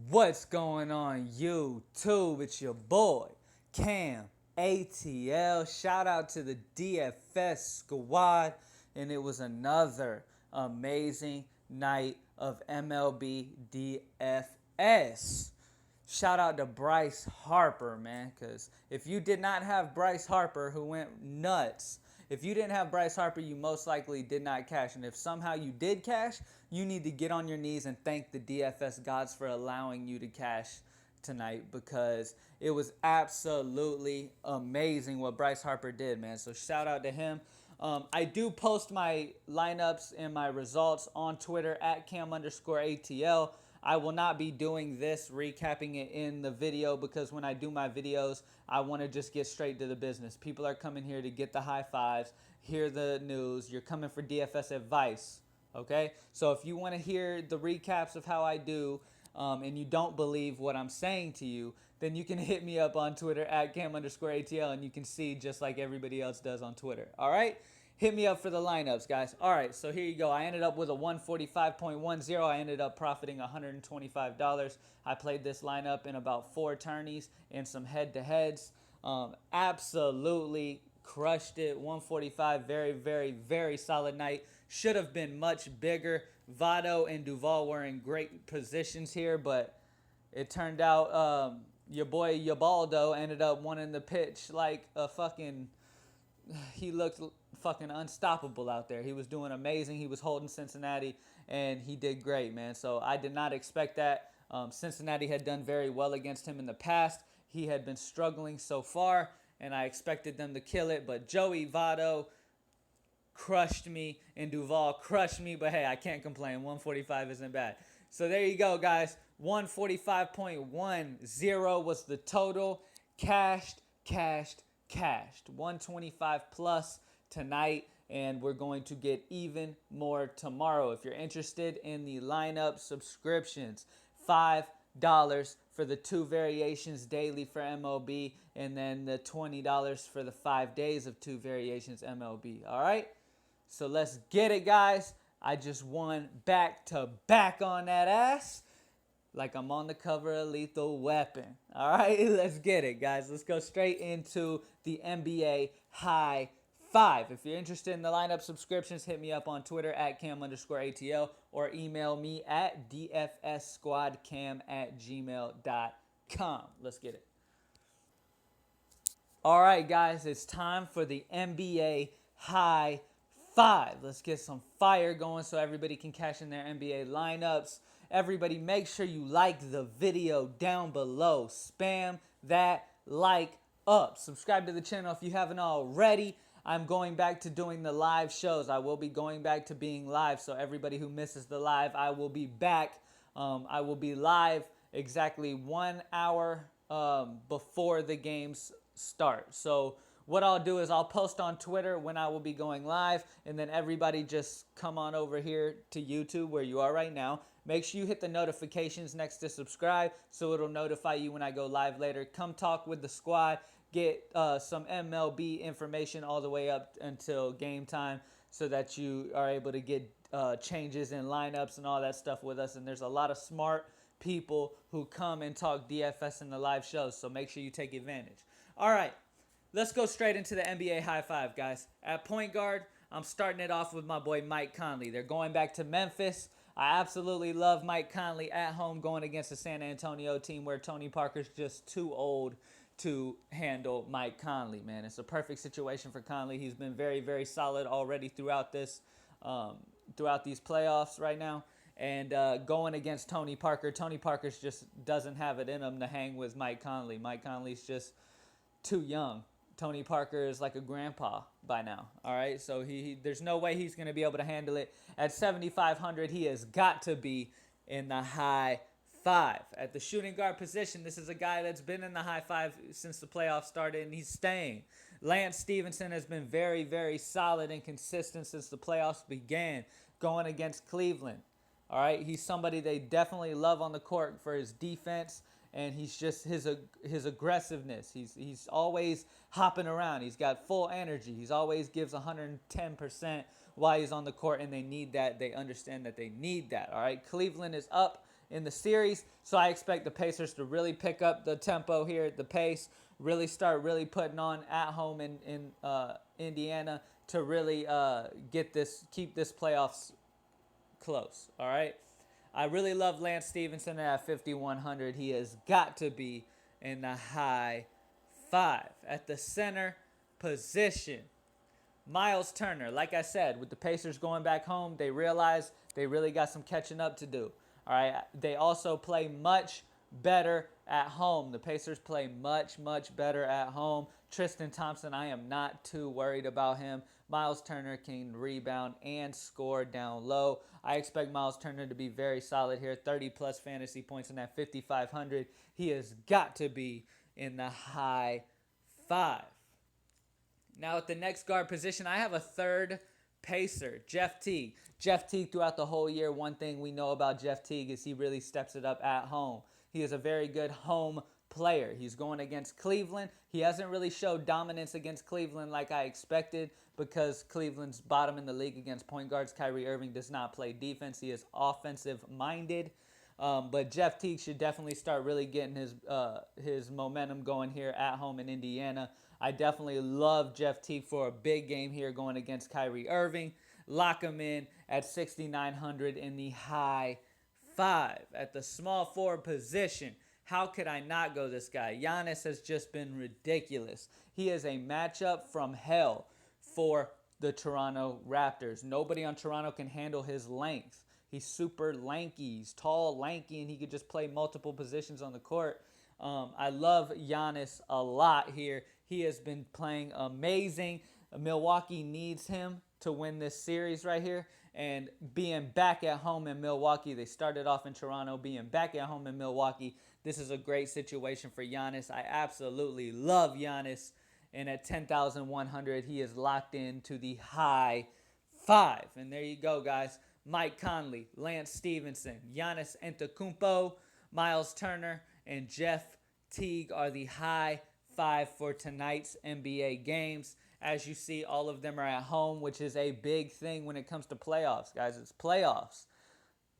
What's going on YouTube? It's your boy Cam ATL. Shout out to the DFS squad, and it was another amazing night of MLB DFS. Shout out to Bryce Harper, man, because if you did not have Bryce Harper, who went nuts, if you didn't have Bryce Harper, you most likely did not cash. And if somehow you did cash, you need to get on your knees and thank the DFS gods for allowing you to cash tonight, because it was absolutely amazing what Bryce Harper did, man. So shout out to him. I do post my lineups and my results on Twitter at Cam_ATL. I will not be doing this, recapping it in the video, because when I do my videos, I want to just get straight to the business. People are coming here to get the high fives, hear the news. You're coming for DFS advice, okay? So if you want to hear the recaps of how I do, and you don't believe what I'm saying to you, then you can hit me up on Twitter at Cam_ATL, and you can see just like everybody else does on Twitter, all right? Hit me up for the lineups, guys. All right, so here you go. I ended up with a 145.10. I ended up profiting $125. I played this lineup in about 4 tourneys and some head-to-heads. Absolutely crushed it. 145, very, very, very solid night. Should have been much bigger. Votto and Duvall were in great positions here, but it turned out your boy Yabaldo ended up winning the pitch like a fucking... He looked fucking unstoppable out there. He was doing amazing. He was holding Cincinnati, and he did great, man. So I did not expect that. Cincinnati had done very well against him in the past. He had been struggling so far, and I expected them to kill it. But Joey Votto crushed me, and Duvall crushed me. But hey, I can't complain. 145 isn't bad. So there you go, guys. 145.10 was the total. Cashed. 125 plus tonight, and we're going to get even more tomorrow. If you're interested in the lineup subscriptions, $5 for the 2 variations daily for MLB, and then the $20 for the 5 days of 2 variations MLB. All right, so let's get it, guys. I just won back to back on that ass, like I'm on the cover of Lethal Weapon. All right, let's get it, guys. Let's go straight into the NBA High Five. If you're interested in the lineup subscriptions, hit me up on Twitter at Cam_ATL or email me at dfssquadcam@gmail.com. Let's get it. All right, guys, it's time for the NBA High Five. Let's get some fire going so everybody can cash in their NBA lineups. Everybody, make sure you like the video down below. Spam that like up. Subscribe to the channel if you haven't already. I'm going back to doing the live shows. I will be going back to being live. So everybody who misses the live, I will be back. I will be live exactly 1 hour before the games start. So what I'll do is I'll post on Twitter when I will be going live, and then everybody just come on over here to YouTube where you are right now. Make sure you hit the notifications next to subscribe so it'll notify you when I go live later. Come talk with the squad. Get some MLB information all the way up until game time so that you are able to get changes in lineups and all that stuff with us. And there's a lot of smart people who come and talk DFS in the live shows, so make sure you take advantage. All right. Let's go straight into the NBA High Five, guys. At point guard, I'm starting it off with my boy Mike Conley. They're going back to Memphis. I absolutely love Mike Conley at home going against the San Antonio team where Tony Parker's just too old to handle Mike Conley, man. It's a perfect situation for Conley. He's been very, very solid already throughout these playoffs right now. And going against Tony Parker, Tony Parker's just doesn't have it in him to hang with Mike Conley. Mike Conley's just too young. Tony Parker is like a grandpa by now, all right? So there's no way he's going to be able to handle it. At 7,500, he has got to be in the high five. At the shooting guard position, this is a guy that's been in the high five since the playoffs started, and he's staying. Lance Stevenson has been very, very solid and consistent since the playoffs began, going against Cleveland. All right, he's somebody they definitely love on the court for his defense, and he's just his aggressiveness. He's always hopping around. He's got full energy. He's always gives 110% while he's on the court, and they need that. They understand that they need that. All right, Cleveland is up in the series. So I expect the Pacers to really pick up the tempo here, the pace, really start really putting on at home in Indiana to really keep this playoffs close. All right. I really love Lance Stevenson at 5,100. He has got to be in the high five. At the center position, Miles Turner. Like I said, with the Pacers going back home, they realize they really got some catching up to do. All right. They also play much better at home. The Pacers play much, much better at home. Tristan Thompson, I am not too worried about him. Miles Turner can rebound and score down low. I expect Miles Turner to be very solid here. 30-plus fantasy points in that 5,500. He has got to be in the high five. Now at the next guard position, I have a third Pacer, Jeff Teague. Jeff Teague throughout the whole year, one thing we know about Jeff Teague is he really steps it up at home. He is a very good home player. He's going against Cleveland. He hasn't really showed dominance against Cleveland like I expected because Cleveland's bottom in the league against point guards. Kyrie Irving does not play defense. He is offensive-minded. But Jeff Teague should definitely start really getting his momentum going here at home in Indiana. I definitely love Jeff Teague for a big game here going against Kyrie Irving. Lock him in at 6,900 in the high five. At the small forward position, how could I not go this guy? Giannis has just been ridiculous. He is a matchup from hell for the Toronto Raptors. Nobody on Toronto can handle his length. He's super lanky. He's tall, lanky, and he could just play multiple positions on the court. I love Giannis a lot here. He has been playing amazing. Milwaukee needs him to win this series right here. And being back at home in Milwaukee, they started off in Toronto, being back at home in Milwaukee, this is a great situation for Giannis. I absolutely love Giannis. And at 10,100, he is locked into the high five. And there you go, guys. Mike Conley, Lance Stevenson, Giannis Antetokounmpo, Miles Turner, and Jeff Teague are the high five for tonight's NBA games. As you see, all of them are at home, which is a big thing when it comes to playoffs, guys. It's playoffs.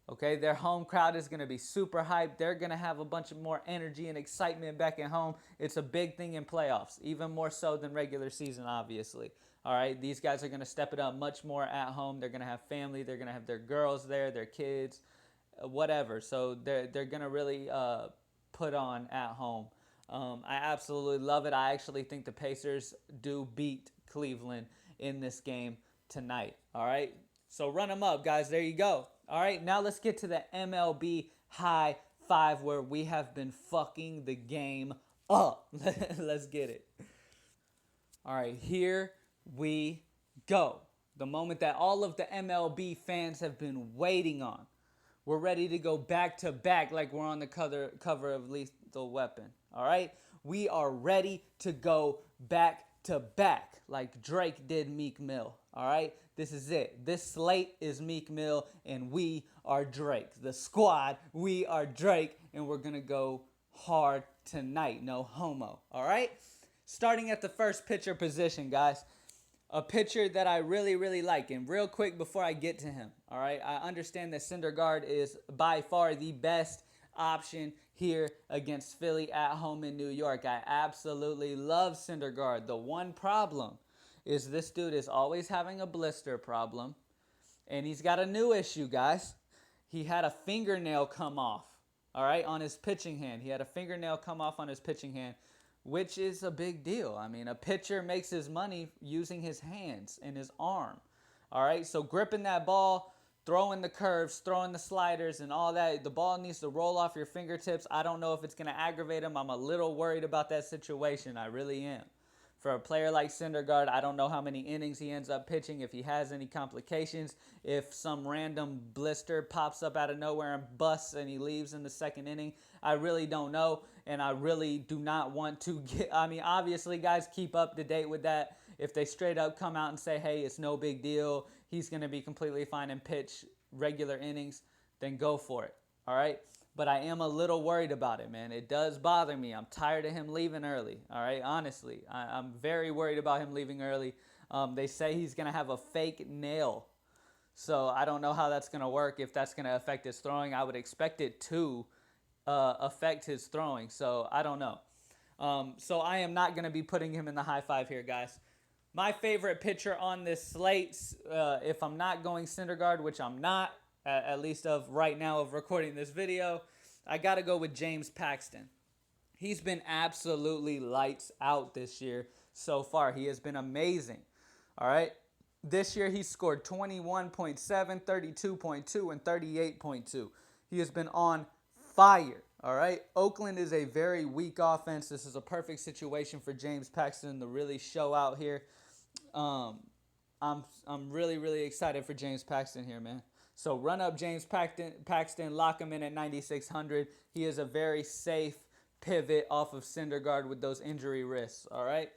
Okay, their home crowd is going to be super hyped. They're going to have a bunch of more energy and excitement back at home. It's a big thing in playoffs, even more so than regular season, obviously. All right, these guys are going to step it up much more at home. They're going to have family. They're going to have their girls there, their kids, whatever. So they're going to really put on at home. I absolutely love it. I actually think the Pacers do beat Cleveland in this game tonight. All right, so run them up, guys. There you go. All right, now let's get to the MLB high five where we have been fucking the game up. Let's get it. All right, here we go. The moment that all of the MLB fans have been waiting on. We're ready to go back to back like we're on the cover of Lethal Weapon. All right? We are ready to go back to back like Drake did Meek Mill. All right? This is it. This slate is Meek Mill and we are Drake. The squad, we are Drake, and we're going to go hard tonight. No homo. All right? Starting at the first pitcher position, guys. A pitcher that I really, really like. And real quick before I get to him, all right, I understand that Syndergaard is by far the best option here against Philly at home in New York. I absolutely love Syndergaard. The one problem is this dude is always having a blister problem. And he's got a new issue, guys. He had a fingernail come off, all right, on his pitching hand. He had a fingernail come off on his pitching hand, which is a big deal. I mean, a pitcher makes his money using his hands and his arm. All right, so gripping that ball, throwing the curves, throwing the sliders and all that, the ball needs to roll off your fingertips. I don't know if it's going to aggravate him. I'm a little worried about that situation. I really am. For a player like Syndergaard, I don't know how many innings he ends up pitching, if he has any complications, if some random blister pops up out of nowhere and busts and he leaves in the second inning. I really don't know, and I really do not want to get, I mean, obviously, guys, keep up to date with that. If they straight up come out and say, hey, it's no big deal, he's going to be completely fine and pitch regular innings, then go for it, all right? But I am a little worried about it, man. It does bother me. I'm tired of him leaving early, all right? Honestly, I'm very worried about him leaving early. They say he's going to have a fake nail. So I don't know how that's going to work, if that's going to affect his throwing. I would expect it to affect his throwing. So I don't know. So I am not going to be putting him in the high five here, guys. My favorite pitcher on this slate, if I'm not going Syndergaard, which I'm not, at least of right now of recording this video, I got to go with James Paxton. He's been absolutely lights out this year so far. He has been amazing. All right. This year he scored 21.7, 32.2, and 38.2. He has been on fire. All right. Oakland is a very weak offense. This is a perfect situation for James Paxton to really show out here. I'm really, really excited for James Paxton here, man. So run up James Paxton, lock him in at 9,600. He is a very safe pivot off of Syndergaard with those injury risks. All right.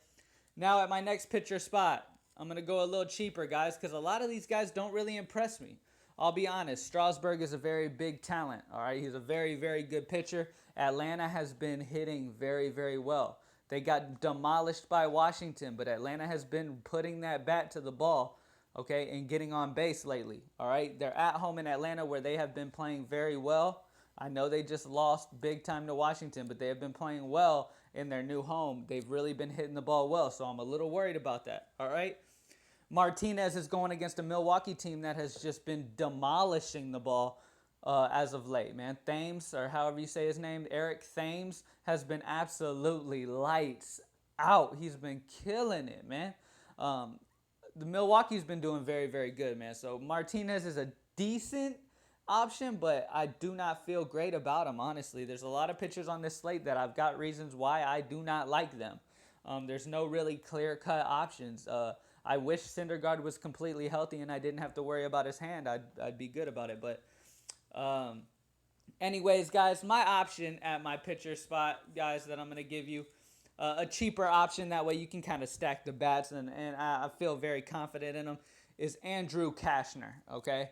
Now at my next pitcher spot, I'm going to go a little cheaper, guys, because a lot of these guys don't really impress me. I'll be honest. Strasburg is a very big talent. All right. He's a very, very good pitcher. Atlanta has been hitting very, very well. They got demolished by Washington, but Atlanta has been putting that bat to the ball, okay, and getting on base lately. All right. They're at home in Atlanta where they have been playing very well. I know they just lost big time to Washington, but they have been playing well in their new home. They've really been hitting the ball well, so I'm a little worried about that. All right. Martinez is going against a Milwaukee team that has just been demolishing the ball as of late, man. Thames, or however you say his name, Eric Thames, has been absolutely lights out. He's been killing it, man. The Milwaukee's been doing very, very good, man. So Martinez is a decent option, but I do not feel great about him, honestly. There's a lot of pitchers on this slate that I've got reasons why I do not like them. There's no really clear-cut options. I wish Syndergaard was completely healthy and I didn't have to worry about his hand. I'd be good about it. But anyways, guys, my option at my pitcher spot, guys, that I'm going to give you a cheaper option. That way you can kind of stack the bats, and I feel very confident in them, is Andrew Cashner, okay?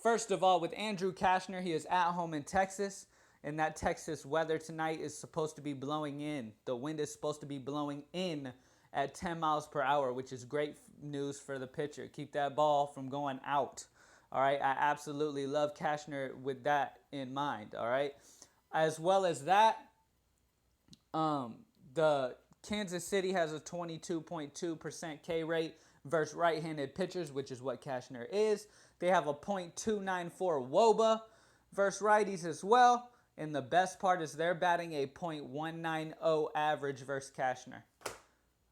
First of all, with Andrew Cashner, he is at home in Texas, and that Texas weather tonight is supposed to be blowing in. The wind is supposed to be blowing in at 10 miles per hour, which is great news for the pitcher. Keep that ball from going out. All right, I absolutely love Cashner with that in mind. All right, as well as that, the Kansas City has a 22.2% K rate versus right-handed pitchers, which is what Cashner is. They have a .294 WOBA versus righties as well. And the best part is they're batting a .190 average versus Cashner.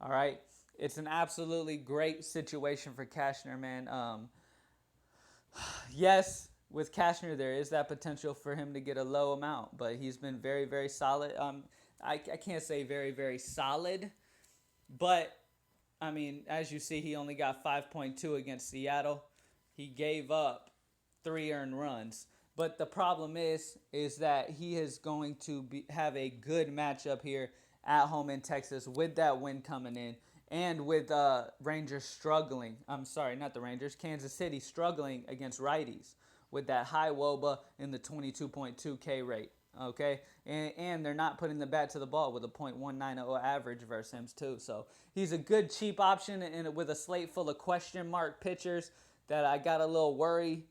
All right. It's an absolutely great situation for Cashner, man. Yes, with Cashner, there is that potential for him to get a low amount, but he's been very, very solid. I can't say very, very solid, but, I mean, as you see, he only got 5.2 against Seattle. He gave up 3 earned runs. But the problem is that he is going to have a good matchup here at home in Texas with that wind coming in, and with Rangers struggling. I'm sorry, not the Rangers. Kansas City struggling against righties with that high WOBA and the 22.2 K rate. Okay, and they're not putting the bat to the ball with a .190 average versus him too. So he's a good cheap option, and with a slate full of question mark pitchers that I got a little worry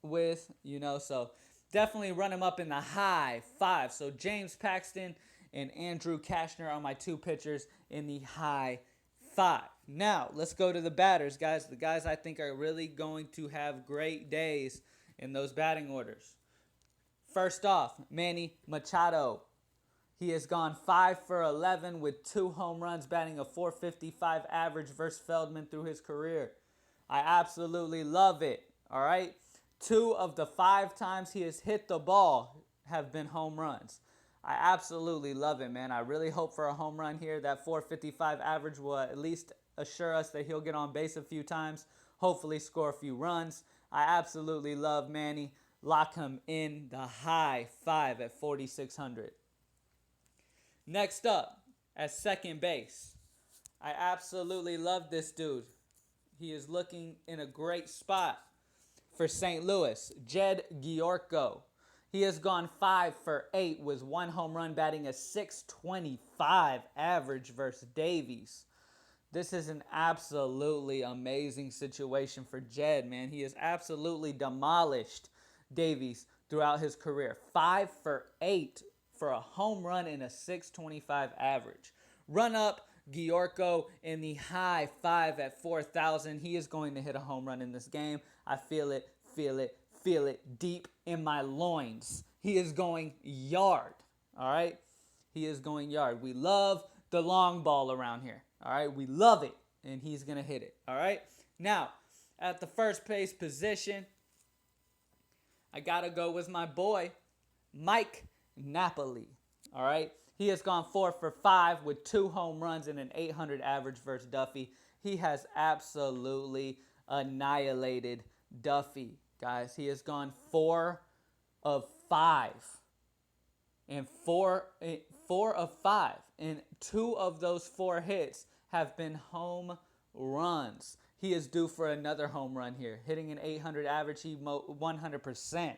with, you know. So definitely run him up in the high 5. So James Paxton and Andrew Cashner are my 2 pitchers in the high 5. Now, let's go to the batters, guys. The guys I think are really going to have great days in those batting orders. First off, Manny Machado. He has gone 5 for 11 with 2 home runs, batting a .455 average versus Feldman through his career. I absolutely love it, all right? 2 of the 5 times he has hit the ball have been home runs. I absolutely love it, man. I really hope for a home run here. That .455 average will at least assure us that he'll get on base a few times, hopefully score a few runs. I absolutely love Manny. Lock him in the high 5 at 4,600. Next up, at second base, I absolutely love this dude. He is looking in a great spot for St. Louis, Jed Giorgio. He has gone 5 for 8 with 1 home run, batting a .625 average versus Davies. This is an absolutely amazing situation for Jed, man. He has absolutely demolished Davies throughout his career. 5 for 8 for a home run and a 625 average. Run up Giorgio in the high 5 at 4,000. He is going to hit a home run in this game. I feel it, feel it, feel it deep in my loins. He is going yard, all right? He is going yard. We love the long ball around here, all right? We love it, and he's going to hit it, all right? Now, at the first base position, I got to go with my boy, Mike Napoli, all right? He has gone 4 for 5 with 2 home runs and an 800 average versus Duffy. He has absolutely annihilated Duffy, guys. He has gone 4 of 5. And 4 of 5. And 2 of those 4 hits have been home runs. He is due for another home run here. Hitting an 800 average, he 100%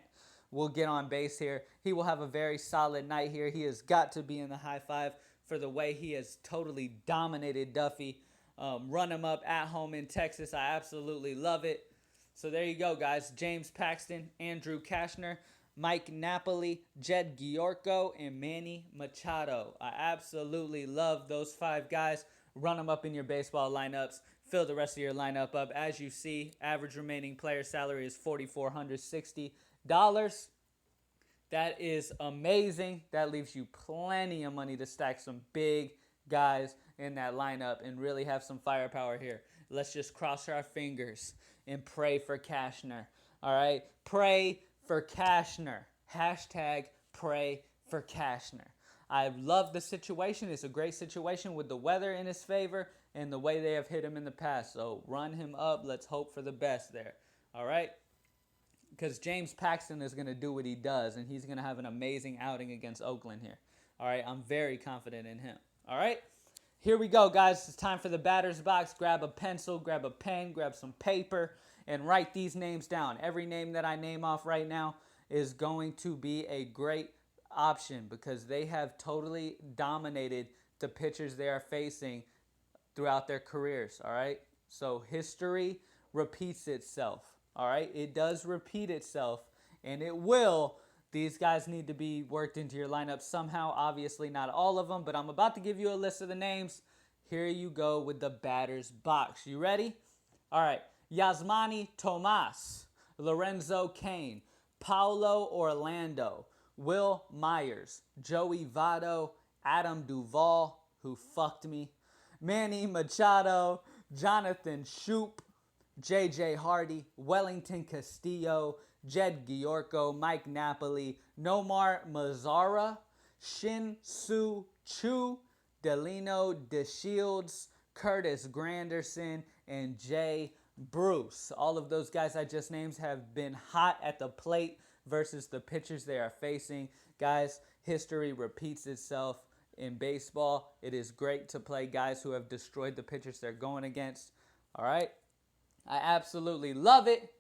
will get on base here. He will have a very solid night here. He has got to be in the high 5 for the way he has totally dominated Duffy. Run him up at home in Texas. I absolutely love it. So there you go, guys. James Paxton, Andrew Kashner, Mike Napoli, Jed Giorgio, and Manny Machado. I absolutely love those 5 guys. Run them up in your baseball lineups. Fill the rest of your lineup up. As you see, average remaining player salary is $4,460. That is amazing. That leaves you plenty of money to stack some big guys in that lineup and really have some firepower here. Let's just cross our fingers and pray for Kashner. All right? Pray for Kashner. Hashtag pray for Kashner. I love the situation. It's a great situation with the weather in his favor and the way they have hit him in the past. So run him up. Let's hope for the best there. All right? Because James Paxton is going to do what he does, and he's going to have an amazing outing against Oakland here. All right? I'm very confident in him. All right? Here we go, guys. It's time for the batter's box. Grab a pencil, grab a pen, grab some paper, and write these names down. Every name that I name off right now is going to be a great option because they have totally dominated the pitchers they are facing throughout their careers, all right? So history repeats itself, all right? It does repeat itself, and it will. These guys need to be worked into your lineup somehow. Obviously, not all of them, but I'm about to give you a list of the names. Here you go with the batter's box. You ready? All right. Yasmani Tomas, Lorenzo Cain, Paulo Orlando, Will Myers, Joey Votto, Adam Duvall, who fucked me, Manny Machado, Jonathan Shoup, J.J. Hardy, Wellington Castillo, Jed Giorgio, Mike Napoli, Nomar Mazara, Shin Soo Choo, Delino DeShields, Curtis Granderson, and Jay Bruce. All of those guys I just named have been hot at the plate versus the pitchers they are facing. Guys, history repeats itself in baseball. It is great to play guys who have destroyed the pitchers they're going against. All right? I absolutely love it.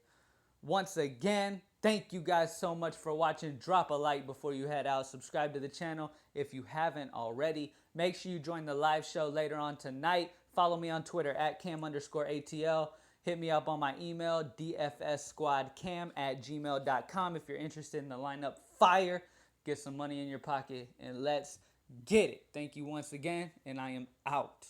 Once again, thank you guys so much for watching. Drop a like before you head out. Subscribe to the channel if you haven't already. Make sure you join the live show later on tonight. Follow me on Twitter at Cam_ATL. Hit me up on my email, dfssquadcam@gmail.com if you're interested in the lineup fire. Get some money in your pocket, and let's get it. Thank you once again, and I am out.